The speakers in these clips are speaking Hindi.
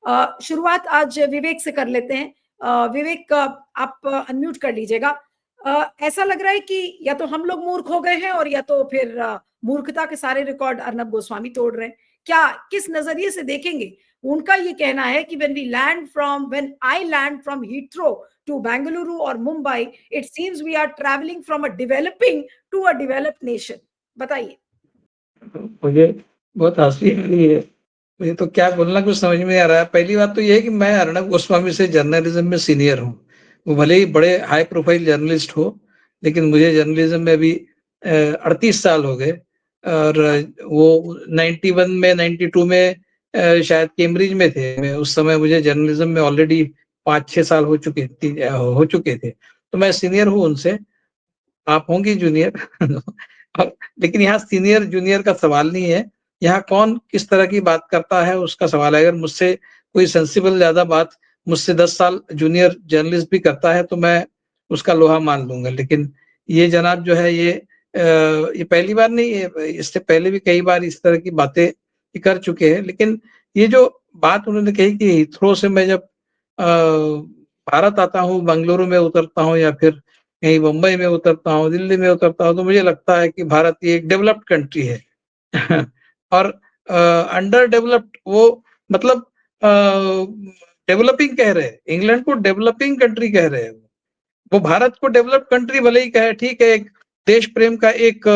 शुरुआत आज विवेक से कर लेते हैं। विवेक, आप अनम्यूट कर लीजिएगा। ऐसा लग रहा है कि या तो हम लोग मूर्ख हो गए हैं और या तो फिर मूर्खता के सारे रिकॉर्ड अर्नब गोस्वामी तोड़ रहे हैं। क्या, किस नजरिए से देखेंगे? उनका ये कहना है कि when I land from Heathrow to Bengaluru or Mumbai, it seems we are traveling from a developing to a developed nation। बताइए। मुझे बहुत हंसी आ रही है। मुझे तो क्या बोलना कुछ समझ में नहीं आ रहा है। पहली बात तो ये है कि मैं अर्नब गोस्वामी से जर्नलिज्म में सीनियर हूँ। वो भले ही बड़े हाई प्रोफाइल जर्नलिस्ट हो, लेकिन मुझे जर्नलिज्म में अभी 38 साल हो गए। और वो 91 में 92 में शायद कैम्ब्रिज में थे। मैं उस समय मुझे जर्नलिज्म में ऑलरेडी 5-6 साल हो चुके थे। तो मैं सीनियर हूँ उनसे, आप होंगी जूनियर। और लेकिन यहाँ सीनियर जूनियर का सवाल नहीं है, यहाँ कौन किस तरह की बात करता है उसका सवाल है। अगर मुझसे कोई सेंसिबल ज्यादा बात मुझसे 10 साल जूनियर जर्नलिस्ट भी करता है तो मैं उसका लोहा मान लूंगा। लेकिन ये जनाब जो है ये पहली बार नहीं है, इससे पहले भी कई बार इस तरह की बातें कर चुके हैं। लेकिन ये जो बात उन्होंने कही कि हिथ्रो से मैं जब भारत आता हूँ, बेंगलुरु में उतरता हूँ या फिर कहीं मुंबई में उतरता हूँ, दिल्ली में उतरता हूँ, तो मुझे लगता है कि भारत ये एक डेवलप्ड कंट्री है। और अंडर डेवलप्ड वो मतलब डेवलपिंग कह रहे हैं, इंग्लैंड को डेवलपिंग कंट्री कह रहे हैं। वो भारत को डेवलप्ड कंट्री भले ही कहे, ठीक है, एक देश प्रेम का एक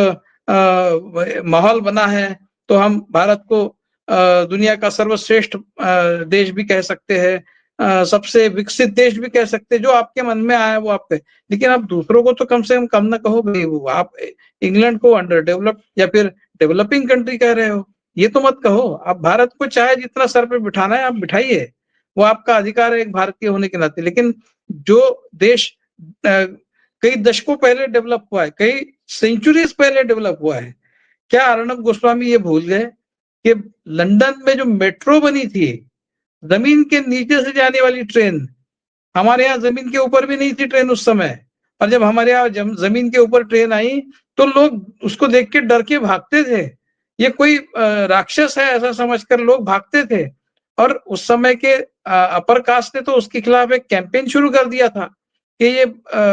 माहौल बना है, तो हम भारत को दुनिया का सर्वश्रेष्ठ देश भी कह सकते हैं, सबसे विकसित देश भी कह सकते हैं। जो आपके मन में आया वो आप कहे, लेकिन आप दूसरों को तो कम से कम ना कहो भाई वो आप इंग्लैंड को अंडर डेवलप्ड या फिर डेवलपिंग कंट्री कह रहे हो। ये तो मत कहो। आप भारत को चाहे जितना सर पे बिठाना है आप बिठाइए, वो आपका अधिकार है एक भारतीय होने के नाते। लेकिन जो देश कई दशकों पहले डेवलप हुआ है, कई सेंचुरीज पहले डेवलप हुआ है, क्या अर्नब गोस्वामी ये भूल गए कि लंदन में जो मेट्रो बनी थी, जमीन के नीचे से जाने वाली ट्रेन, हमारे यहाँ जमीन के ऊपर भी नहीं थी ट्रेन उस समय। और जब हमारे यहाँ जमीन के ऊपर ट्रेन आई तो लोग उसको देख के डर के भागते थे। ये कोई राक्षस है ऐसा समझकर लोग भागते थे। और उस समय के अपर कास्ट ने तो उसके खिलाफ एक कैंपेन शुरू कर दिया था कि ये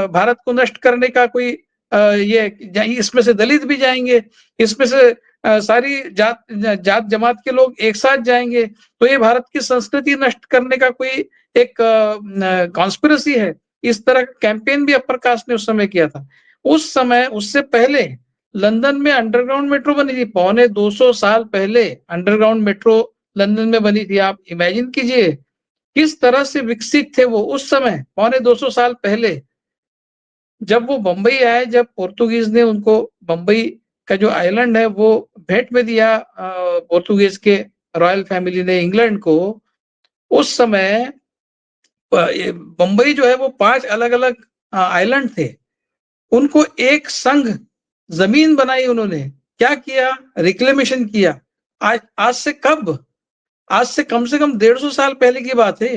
भारत को नष्ट करने का कोई ये इसमें से दलित भी जाएंगे, इसमें से सारी जात जमात के लोग एक साथ जाएंगे, तो ये भारत की संस्कृति नष्ट करने का कोई एक कॉन्स्पिरेसी है। इस तरह का कैंपेन भी अपर कास्ट ने उस समय किया था। उस समय उससे पहले लंदन में अंडरग्राउंड मेट्रो बनी थी, 250 साल पहले अंडरग्राउंड मेट्रो लंदन में बनी थी। आप इमेजिन कीजिए किस तरह से विकसित थे वो उस समय, 250 साल पहले। जब वो बंबई आए, जब पोर्तुगीज ने उनको बंबई का जो आइलैंड है वो भेंट में दिया पोर्तुगीज के रॉयल फैमिली ने इंग्लैंड को, उस समय बंबई जो है वो 5 अलग अलग आइलैंड थे, उनको एक संघ जमीन बनाई उन्होंने। क्या किया? रिक्लेमेशन किया। आज से कब? आज से कम 150 साल पहले की बात है।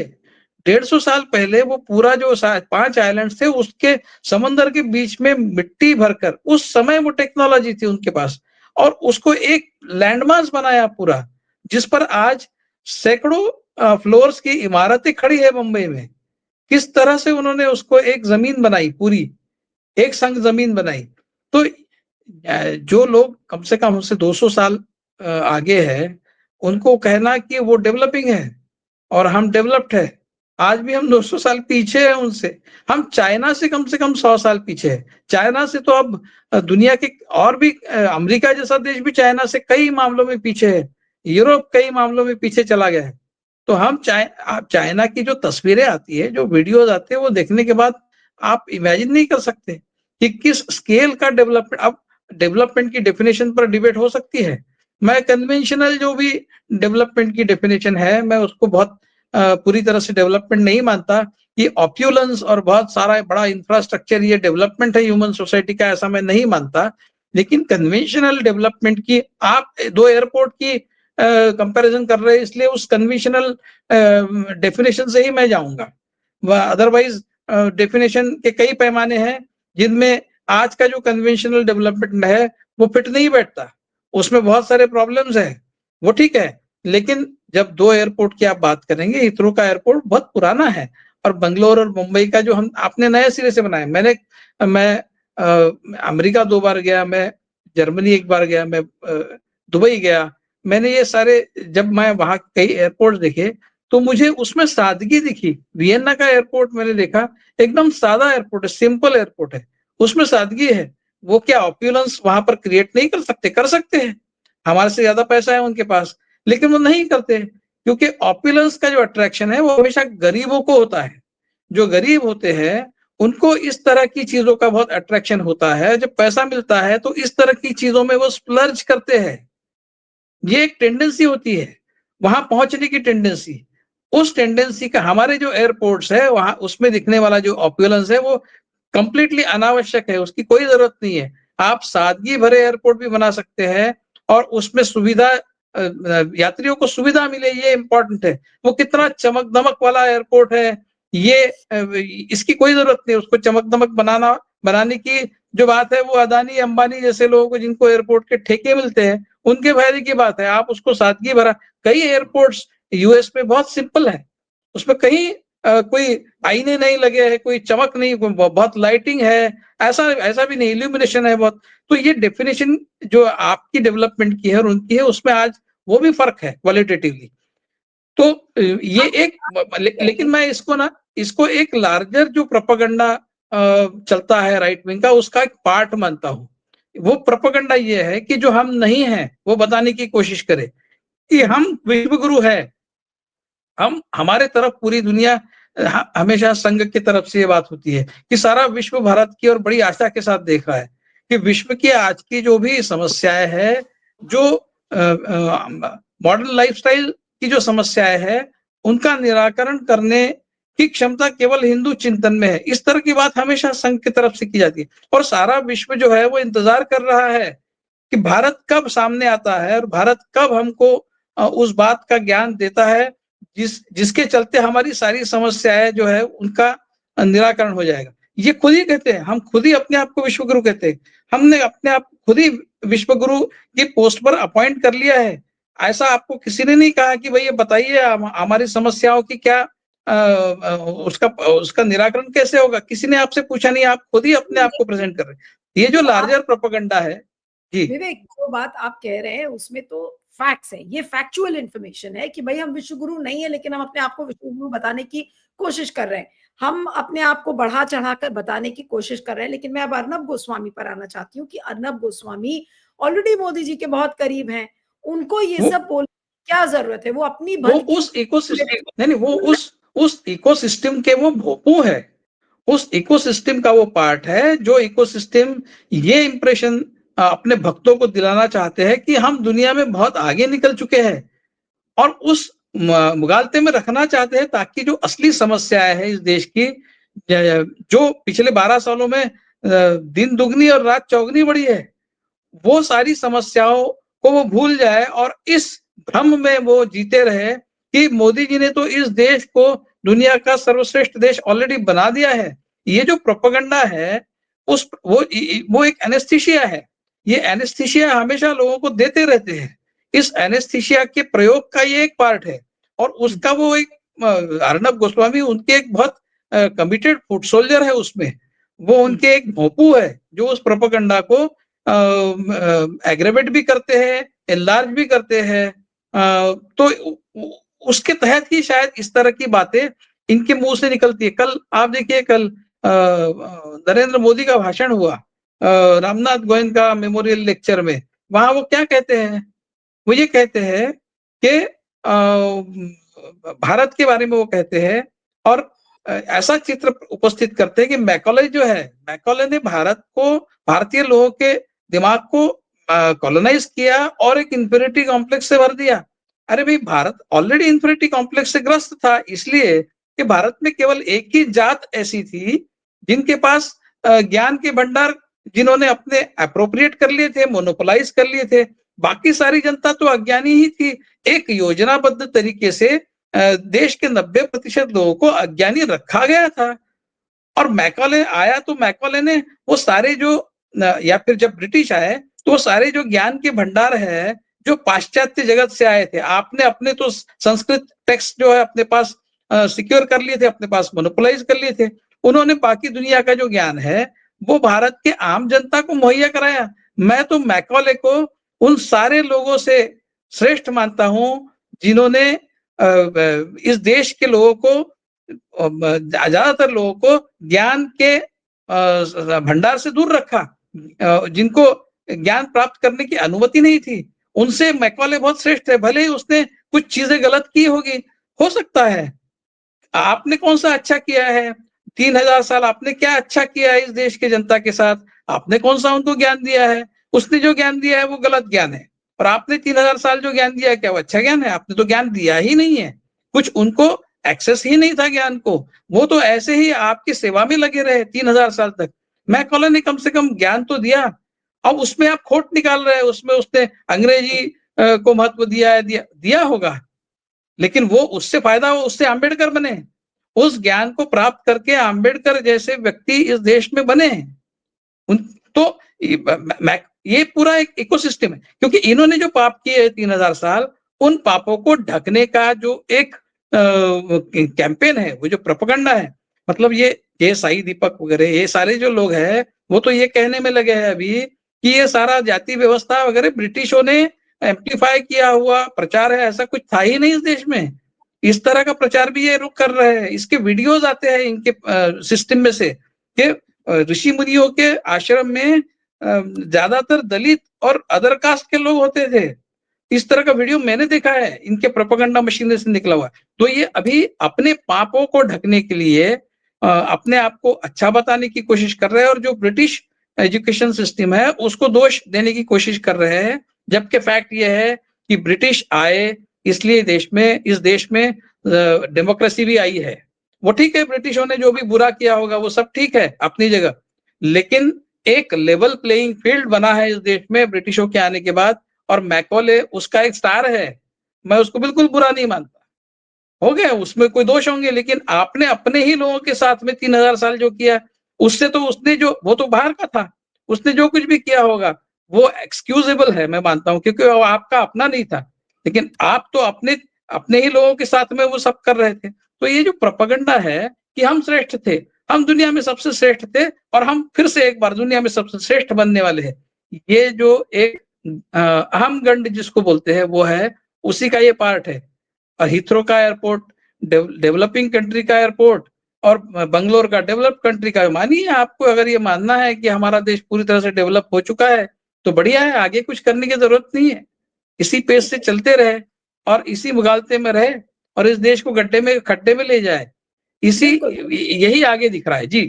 150 साल पहले वो पूरा जो 5 आइलैंड थे उसके समंदर के बीच में मिट्टी भरकर, उस समय वो टेक्नोलॉजी थी उनके पास, और उसको एक लैंडमार्क बनाया पूरा, जिस पर आज सैकड़ों फ्लोर्स की इमारतें खड़ी है मुंबई में। किस तरह से उन्होंने उसको एक जमीन बनाई, पूरी एक संग जमीन बनाई। तो जो लोग कम से कम हमसे 200 साल आगे है, उनको कहना कि वो डेवलपिंग है और हम डेवलप्ड है, आज भी हम 200 साल पीछे हैं उनसे। हम चाइना से कम 100 साल पीछे है। चाइना से तो अब दुनिया के और भी अमेरिका जैसा देश भी चाइना से कई मामलों में पीछे है, यूरोप कई मामलों में पीछे चला गया है। तो हम चाइना की जो तस्वीरें आती है, जो वीडियोज आते हैं, वो देखने के बाद आप इमेजिन नहीं कर सकते कि किस स्केल का डेवलपमेंट। अब डेवलपमेंट की डेफिनेशन पर डिबेट हो सकती है। मैं कन्वेंशनल जो भी डेवलपमेंट की डेफिनेशन है, मैं उसको बहुत पूरी तरह से डेवलपमेंट नहीं मानता कि ऑप्यूलेंस और बहुत सारा बड़ा इंफ्रास्ट्रक्चर ये डेवलपमेंट है ह्यूमन सोसाइटी का, ऐसा मैं नहीं मानता। लेकिन कन्वेंशनल डेवलपमेंट की आप 2 एयरपोर्ट की कंपैरिजन कर रहे हैं, इसलिए उस कन्वेंशनल डेफिनेशन से ही मैं जाऊंगा। अदरवाइज डेफिनेशन के कई पैमाने हैं जिनमें आज का जो कन्वेंशनल डेवलपमेंट है वो फिट नहीं बैठता, उसमें बहुत सारे प्रॉब्लम्स हैं। वो ठीक है, लेकिन जब 2 एयरपोर्ट की आप बात करेंगे, हीथ्रो का एयरपोर्ट बहुत पुराना है और बंगलोर और मुंबई का जो हम आपने नए सिरे से बनाया। मैं अमेरिका 2 बार गया, मैं जर्मनी 1 बार गया, मैं दुबई गया। मैंने ये सारे जब मैं वहाँ कई एयरपोर्ट देखे, तो मुझे उसमें सादगी दिखी। वियना का एयरपोर्ट मैंने देखा, एकदम सादा एयरपोर्ट है, सिंपल एयरपोर्ट है, उसमें सादगी है। वो क्या ऑप्युलेंस वहाँ पर क्रिएट नहीं कर सकते? कर सकते हैं। हमारे से ज़्यादा पैसा है उनके पास, लेकिन वो नहीं करते, क्योंकि ऑप्युलेंस का जो अट्रैक्शन है, वो हमेशा गरीबों को होता है। जो गरीब होते हैं, उनको इस तरह की चीज़ों का बहुत अट्रैक्शन होता है। जब पैसा मिलता है, तो इस तरह की चीज़ों में वो स्प्लर्ज करते हैं। ये एक टेंडेंसी होती है, वहाँ पहुँचने की टेंडेंसी। उस टेंडेंसी का हमारे जो एयरपोर्ट्स है, वहाँ उसमें दिखने वाला जो ऑप्युलेंस है, वो कंप्लीटली अनावश्यक है, उसकी कोई ज़रूरत नहीं है। आप सादगी भरे एयरपोर्ट भी बना सकते हैं और उसमें सुविधा यात्रियों को सुविधा मिले, ये इम्पोर्टेंट है। वो कितना चमक-दमक वाला एयरपोर्ट है, ये इसकी कोई ज़रूरत नहीं है। उसको चमक-दमक बनाने की जो बात है, वो अदानी, अंबानी जैसे लोगों को, जिनको एयरपोर्ट के ठेके मिलते हैं, उनके फायदे की बात है। आप उसको सादगी भरा, कई एयरपोर्ट्स यूएस में बहुत सिंपल है, उसमें कहीं कोई आईने नहीं लगे हैं, कोई चमक नहीं, बहुत लाइटिंग है, ऐसा ऐसा भी नहीं, इल्यूमिनेशन है बहुत। तो ये डेफिनेशन जो आपकी डेवलपमेंट की है और उनकी है, उसमें आज वो भी फर्क है क्वालिटेटिवली। तो ये एक लेकिन मैं इसको एक लार्जर जो प्रोपेगेंडा चलता है राइट विंग का, उसका एक पार्ट मानता हूँ। वो प्रोपेगेंडा ये है कि जो हम नहीं हैं, वो बताने की कोशिश करे कि हम विश्व गुरु हैं। हम हमारे तरफ पूरी दुनिया हमेशा संघ की तरफ से ये बात होती है कि सारा विश्व भारत की ओर बड़ी आशा के साथ देख रहा है कि विश्व की आज की जो भी समस्याएं है, जो मॉडर्न लाइफस्टाइल की जो समस्याएं है, उनका निराकरण करने की क्षमता केवल हिंदू चिंतन में है। इस तरह की बात हमेशा संघ की तरफ से की जाती है और सारा विश्व जो है वो इंतजार कर रहा है कि भारत कब सामने आता है और भारत कब हमको उस बात का ज्ञान देता है जिसके चलते हमारी सारी समस्याएं जो है उनका निराकरण हो जाएगा। ये खुद ही कहते हैं, हम खुद ही अपने आप को विश्व गुरु कहते हैं। हमने अपने आप खुद ही विश्व गुरु की पोस्ट पर अपॉइंट कर लिया है। ऐसा आपको किसी ने नहीं कहा कि भाई ये बताइए हमारी समस्याओं की क्या उसका उसका निराकरण कैसे होगा? किसी ने आपसे पूछा नहीं, आप खुद ही अपने आप को प्रेजेंट कर रहे हैं। ये जो तो आप लार्जर प्रोपेगेंडा है। जी। विवेक, जो बात आप कह रहे हैं उसमें तो फैक्ट्स है, ये फैक्चुअल इंफॉर्मेशन है कि भाई हम विश्व गुरु नहीं है, लेकिन हम अपने आप को विश्व गुरु बताने की कोशिश कर रहे हैं। हम अपने आप को बढ़ा चढ़ाकर बताने की कोशिश कर रहे हैं। लेकिन मैं अब अर्नब गोस्वामी पर आना चाहती हूँ कि अर्नब गोस्वामी ऑलरेडी मोदी जी के बहुत करीब हैं, उनको ये वो सब बोलने की क्या जरूरत है? वो अपनी वो भनकी उस इकोसिस्टम नहीं, नहीं, वो उस इकोसिस्टम के वो भोपू है। उस इकोसिस्टम का वो पार्ट है, जो इकोसिस्टम ये इंप्रेशन अपने भक्तों को दिलाना चाहते हैं कि हम दुनिया में बहुत आगे निकल चुके हैं और उस मुगालते में रखना चाहते हैं, ताकि जो असली समस्याएं है इस देश की, जो पिछले 12 सालों में दिन दुगनी और रात चौगनी बढ़ी है, वो सारी समस्याओं को वो भूल जाए और इस भ्रम में वो जीते रहे कि मोदी जी ने तो इस देश को दुनिया का सर्वश्रेष्ठ देश ऑलरेडी बना दिया है। ये जो प्रोपेगेंडा है, उस वो एक एनेस्थीसिया है। ये एनेस्थीसिया हमेशा लोगों को देते रहते हैं। इस एनेस्थीसिया के प्रयोग का ये एक पार्ट है और उसका वो एक अर्नब गोस्वामी उनके एक बहुत कमिटेड फुट सोल्जर है उसमें। वो उनके एक भोंपू है जो उस प्रोपेगेंडा को एग्रेवेट भी करते हैं, एनलार्ज भी करते हैं। तो उसके तहत ही शायद इस तरह की बातें इनके मुंह से निकलती है। कल आप देखिए, कल नरेंद्र मोदी का भाषण हुआ रामनाथ गोविंद का मेमोरियल लेक्चर में। वहां वो क्या कहते हैं? वो ये कहते हैं कि भारत के बारे में वो कहते हैं और ऐसा चित्र उपस्थित करते हैं कि मैकॉले जो है, मैकॉले ने भारत को, भारतीय लोगों के दिमाग को कॉलोनाइज किया और एक इंफीरियरिटी कॉम्प्लेक्स से भर दिया। अरे भाई, भारत ऑलरेडी इंफीरियरिटी कॉम्प्लेक्स से ग्रस्त था, इसलिए कि भारत में केवल एक ही जात ऐसी थी जिनके पास ज्ञान के भंडार, जिन्होंने अपने अप्रोप्रिएट कर लिए थे, मोनोपोलाइज कर लिए थे। बाकी सारी जनता तो अज्ञानी ही थी। एक योजनाबद्ध तरीके से देश के 90% लोगों को अज्ञानी रखा गया था और मैकॉले आया तो मैकॉले ने वो सारे जो या फिर जब ब्रिटिश आए तो वो सारे जो ज्ञान के भंडार है, जो पाश्चात्य जगत से आए थे। आपने अपने तो संस्कृत टेक्स्ट जो है अपने पास सिक्योर कर लिए थे, अपने पास मोनोपोलाइज कर लिए थे। उन्होंने बाकी दुनिया का जो ज्ञान है वो भारत के आम जनता को मुहैया कराया। मैं तो मैकॉले को उन सारे लोगों से श्रेष्ठ मानता हूं जिन्होंने इस देश के लोगों को, ज्यादातर लोगों को ज्ञान के भंडार से दूर रखा, जिनको ज्ञान प्राप्त करने की अनुमति नहीं थी। उनसे मैकॉले बहुत श्रेष्ठ है। भले ही उसने कुछ चीजें गलत की होगी, हो सकता है। आपने कौन सा अच्छा किया है? 3000 साल आपने क्या अच्छा किया है इस देश के जनता के साथ? आपने कौन सा उनको ज्ञान दिया है? उसने जो ज्ञान दिया है वो गलत ज्ञान है। और आपने 3000 साल जो ज्ञान दिया है, क्या वो अच्छा ज्ञान है? आपने तो ज्ञान दिया ही नहीं है। कुछ उनको एक्सेस ही नहीं था ज्ञान को। वो तो ऐसे ही आपकी सेवा में लगे रहे 3000 साल तक। मैकॉले ने कम से कम ज्ञान तो दिया। अब उसमें आप खोट निकाल रहे हैं, उसमें उसने अंग्रेजी को महत्व दिया है, दिया होगा, लेकिन वो उससे फायदा हो, उससे अंबेडकर बने। उस ज्ञान को प्राप्त करके अंबेडकर जैसे व्यक्ति इस देश में बने हैं। उन तो ये पूरा एक इकोसिस्टम है, क्योंकि इन्होंने जो पाप किए 3000 साल, उन पापों को ढकने का जो एक कैंपेन है, वो जो प्रोपेगेंडा है, मतलब ये साई दीपक वगैरह ये सारे जो लोग हैं, वो तो ये कहने में लगे हैं अभी कि ये सारा जाति व्यवस्था वगैरह ब्रिटिशों ने एम्प्लीफाई किया हुआ प्रचार है। ऐसा कुछ था ही नहीं इस देश में। इस तरह का प्रचार भी ये लोग कर रहे हैं। इसके वीडियोज आते हैं इनके सिस्टम में से कि ऋषि मुनियों के आश्रम में ज्यादातर दलित और अदर कास्ट के लोग होते थे। इस तरह का वीडियो मैंने देखा है, इनके प्रोपेगेंडा मशीनरी से निकला हुआ। तो ये अभी अपने पापों को ढकने के लिए अपने आप को अच्छा बताने की कोशिश कर रहे हैं, और जो ब्रिटिश एजुकेशन सिस्टम है उसको दोष देने की कोशिश कर रहे हैं। जबकि फैक्ट ये है कि ब्रिटिश आए इसलिए इस देश में डेमोक्रेसी भी आई है। वो ठीक है, ब्रिटिशों ने जो भी बुरा किया होगा वो सब ठीक है अपनी जगह, लेकिन एक लेवल प्लेइंग फील्ड बना है इस देश में ब्रिटिशों के आने के बाद, और मैकॉले उसका एक स्टार है। मैं उसको बिल्कुल बुरा नहीं मानता। हो गया, उसमें कोई दोष होंगे, लेकिन आपने अपने ही लोगों के साथ में 3000 साल जो किया, उससे तो उसने जो, वो तो बाहर का था, उसने जो कुछ भी किया होगा वो एक्सक्यूजेबल है, मैं मानता हूं, क्योंकि वो आपका अपना नहीं था। लेकिन आप तो अपने अपने ही लोगों के साथ में वो सब कर रहे थे। तो ये जो प्रोपेगेंडा है कि हम श्रेष्ठ थे, हम दुनिया में सबसे श्रेष्ठ थे, और हम फिर से एक बार दुनिया में सबसे श्रेष्ठ बनने वाले हैं, ये जो एक अहम गंड जिसको बोलते हैं वो है, उसी का ये पार्ट है। और हीथ्रो का एयरपोर्ट डेवलपिंग कंट्री का एयरपोर्ट, और बंगलोर का डेवलप कंट्री का। मानिए, आपको अगर ये मानना है कि हमारा देश पूरी तरह से डेवलप हो चुका है तो बढ़िया है, आगे कुछ करने की जरूरत नहीं है। इसी पेस से चलते रहे और इसी मुगालते में रहे और इस देश को गड्ढे में खड्डे में ले जाए, इसी बिल्कुल। यही आगे दिख रहा है जी।